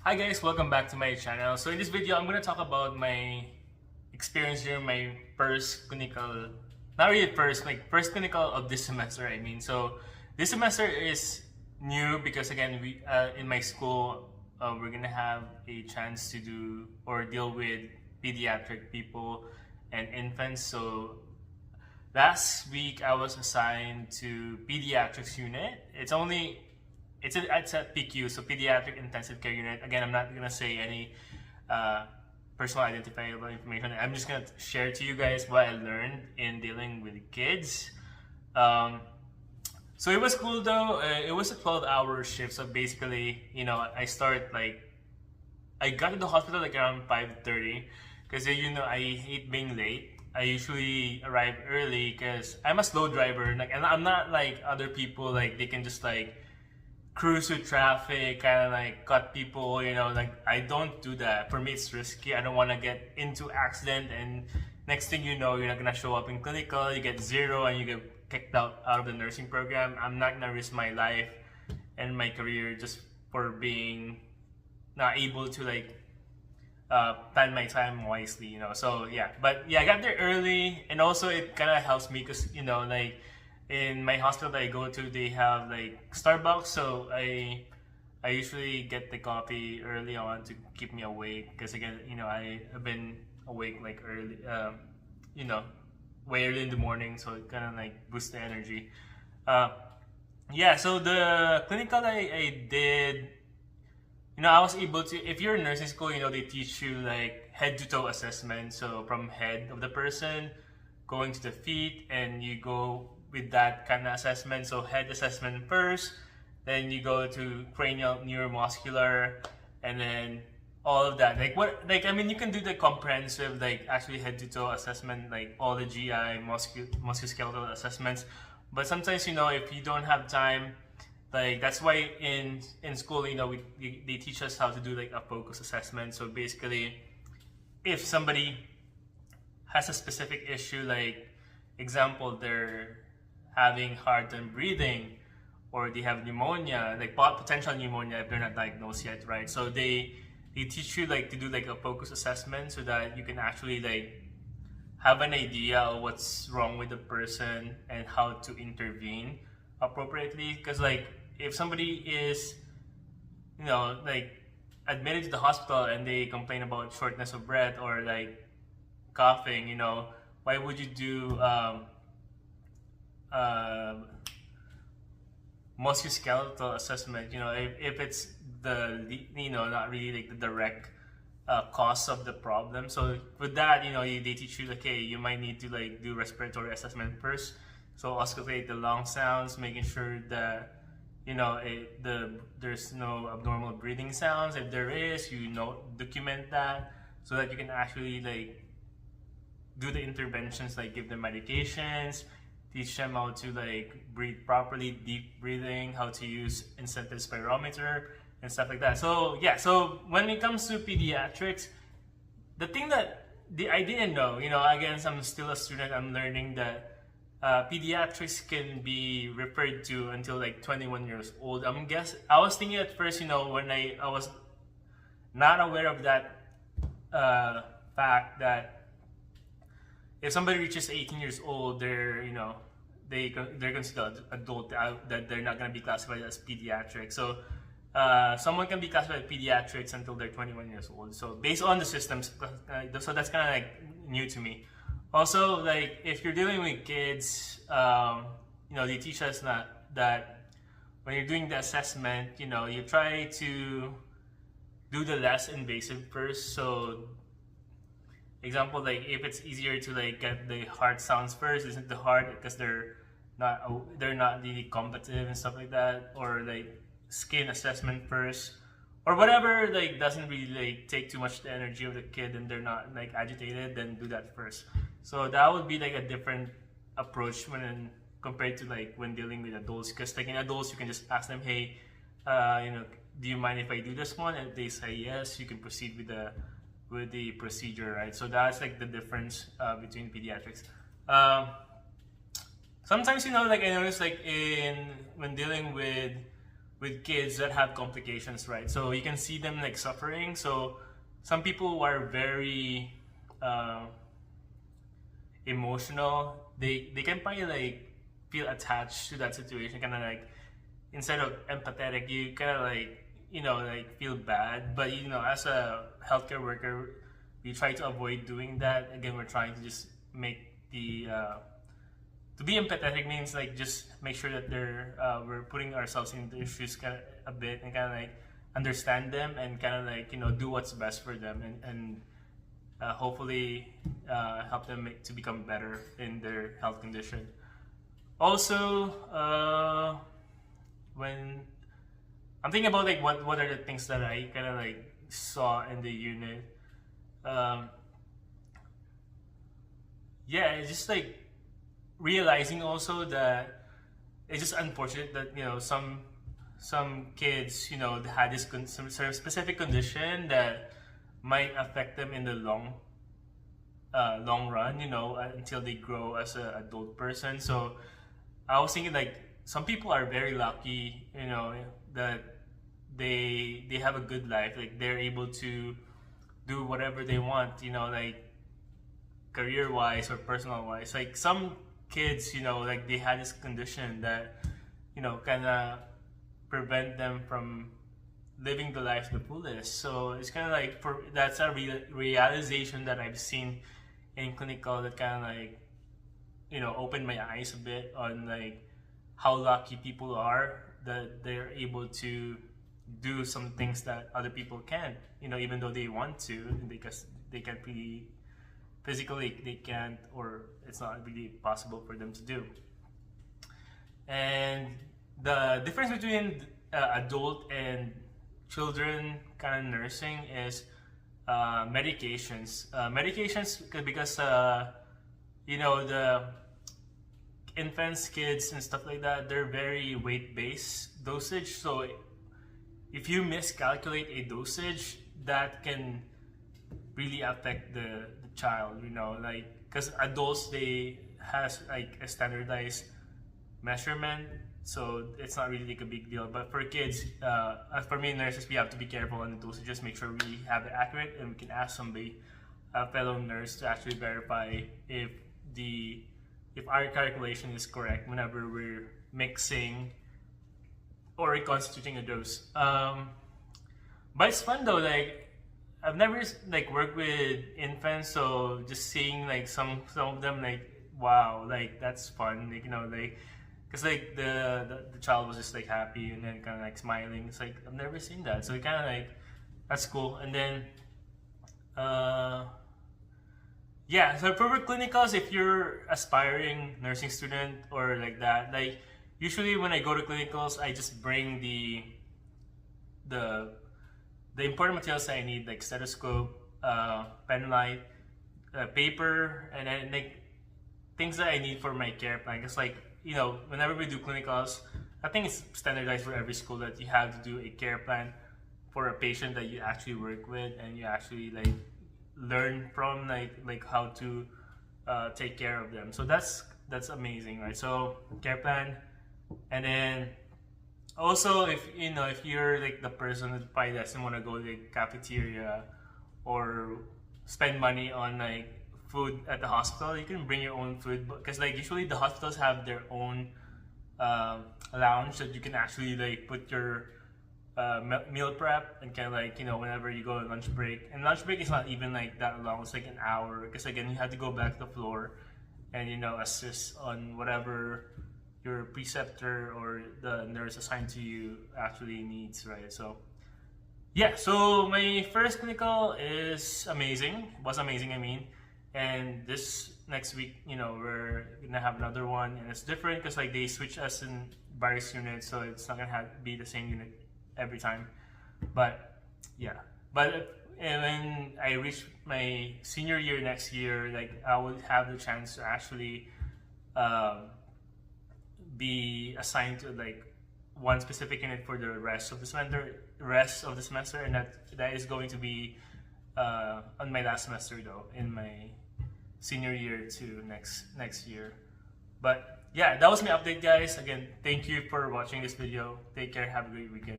Hi guys, welcome back to my channel. So in this video, I'm going to talk about my experience during my first clinical, not really first clinical of this semester, I mean. So this semester is new because again, in my school, we're going to have a chance to do or deal with pediatric people and infants. So last week I was assigned to pediatrics unit. It's at PICU, so pediatric intensive care unit. Again, I'm not gonna say any personal identifiable information. I'm just gonna share to you guys what I learned in dealing with kids. So it was cool though. It was a 12-hour shift. So basically, I got to the hospital like around 5:30 because I hate being late. I usually arrive early because I'm a slow driver. And I'm not like other people. Like they can just cruise through traffic, kind of cut people, I don't do that. For me, it's risky. I don't want to get into accident, and next thing you know, you're not gonna show up in clinical, you get 0, and you get kicked out of the nursing program. I'm not gonna risk my life and my career just for being not able to plan my time wisely, So yeah, but yeah, I got there early, and also it kind of helps me because in my hospital that I go to, they have Starbucks, so I usually get the coffee early on to keep me awake because again, I've been awake early, way early in the morning, so it kind of boosts the energy. Yeah, so the clinical I did, I was able to. If you're in nursing school, they teach you head to toe assessment. So from head of the person, going to the feet, and you go with that kind of assessment. So head assessment first, then you go to cranial, neuromuscular, and then all of that. You can do the comprehensive, actually head to toe assessment, all the GI, musculoskeletal assessments. But sometimes, if you don't have time, that's why in school, they teach us how to do a focus assessment. So basically, if somebody has a specific issue, example, they're having hard time breathing, or they have pneumonia, potential pneumonia if they're not diagnosed yet, right? So they teach you to do a focus assessment so that you can actually have an idea of what's wrong with the person and how to intervene appropriately. Because if somebody is admitted to the hospital and they complain about shortness of breath or coughing, why would you do musculoskeletal assessment, if it's not really the direct cause of the problem. So with that, they teach you okay, you might need to do respiratory assessment first. So auscultate the lung sounds, making sure that there's no abnormal breathing sounds. If there is, document that so that you can actually do the interventions, give them medications, teach them how to breathe properly, deep breathing, how to use incentive spirometer and stuff like that. So yeah, so when it comes to pediatrics, the thing that I didn't know, again, I'm still a student, I'm learning that pediatrics can be referred to until 21 years old. I was thinking at first, when I was not aware of that fact that if somebody reaches 18 years old, they're they're considered adult, that they're not going to be classified as pediatric. So someone can be classified as pediatrics until they're 21 years old. So based on the systems, so that's kind of new to me. Also, if you're dealing with kids, they teach us that when you're doing the assessment, you try to do the less invasive first. So example, if it's easier to get the heart sounds first, isn't the heart because they're not really combative and stuff like that, or skin assessment first, or whatever doesn't really take too much the energy of the kid and they're not agitated, then do that first. So that would be a different approach when compared to when dealing with adults, because in adults you can just ask them, hey, do you mind if I do this one? And if they say yes, you can proceed with the procedure, right? So that's the difference between pediatrics. Sometimes I notice when dealing with with kids that have complications, right? So you can see them like suffering. So some people are very uh, emotional. They can probably like feel attached to that situation, kind of like instead of empathetic, you kind of like like feel bad. But as a healthcare worker, we try to avoid doing that. Again, we're trying to just make the to be empathetic means like just make sure that we're putting ourselves in the issues kind of a bit and kind of like understand them and kind of like do what's best for them and hopefully help them to become better in their health condition. Also, when I'm thinking about like what are the things that I kind of like saw in the unit, um, yeah, it's just like realizing also that it's just unfortunate that some kids had this some sort of specific condition that might affect them in the long run, until they grow as an adult person. So I was thinking like some people are very lucky, that they have a good life, like they're able to do whatever they want, like career wise or personal wise. Like some kids, like they had this condition that kind of prevent them from living the life to the fullest. So it's kind of like that's a realization that I've seen in clinical that kind of like opened my eyes a bit on like how lucky people are that they're able to do some things that other people can't, even though they want to, because they can't really physically, they can't, or it's not really possible for them to do. And the difference between adult and children kind of nursing is medications. Medications, because the infants, kids, and stuff like that, they're very weight-based dosage. So if you miscalculate a dosage, that can really affect the child, like because adults, they has like a standardized measurement, so it's not really like a big deal. But for kids, for me nurses, we have to be careful on the dosage, just make sure we have it accurate, and we can ask somebody, a fellow nurse, to actually verify if our calculation is correct whenever we're mixing or reconstituting a dose. But it's fun though, like I've never like worked with infants, so just seeing like some of them, like wow, like that's fun, like like because like the child was just like happy and then kind of like smiling. It's like I've never seen that, so it kind of like that's cool. And then yeah, so for clinicals, if you're aspiring nursing student or like that, like usually when I go to clinicals, I just bring the important materials that I need, like stethoscope, pen light, paper, and then like things that I need for my care plan. It's like whenever we do clinicals, I think it's standardized for every school that you have to do a care plan for a patient that you actually work with and you actually like learn from, like how to take care of them. So that's amazing, right? So care plan, and then also if you're like the person that probably doesn't want to go to the cafeteria or spend money on like food at the hospital, you can bring your own food, because like usually the hospitals have their own lounge that you can actually like put your meal prep and kind of like whenever you go on lunch break, and lunch break is not even like that long, it's like an hour, because again you have to go back to the floor and assist on whatever your preceptor or the nurse assigned to you actually needs, right? So yeah, so my first clinical was amazing, I mean. And this next week, we're gonna have another one, and it's different because like they switch us in various units, so it's not gonna be the same unit every time. But yeah, when I reach my senior year next year, like I will have the chance to actually be assigned to like one specific unit for the rest of the semester, and that is going to be on my last semester though, in my senior year to next year. But yeah, that was my update, guys. Again, thank you for watching this video. Take care. Have a great weekend.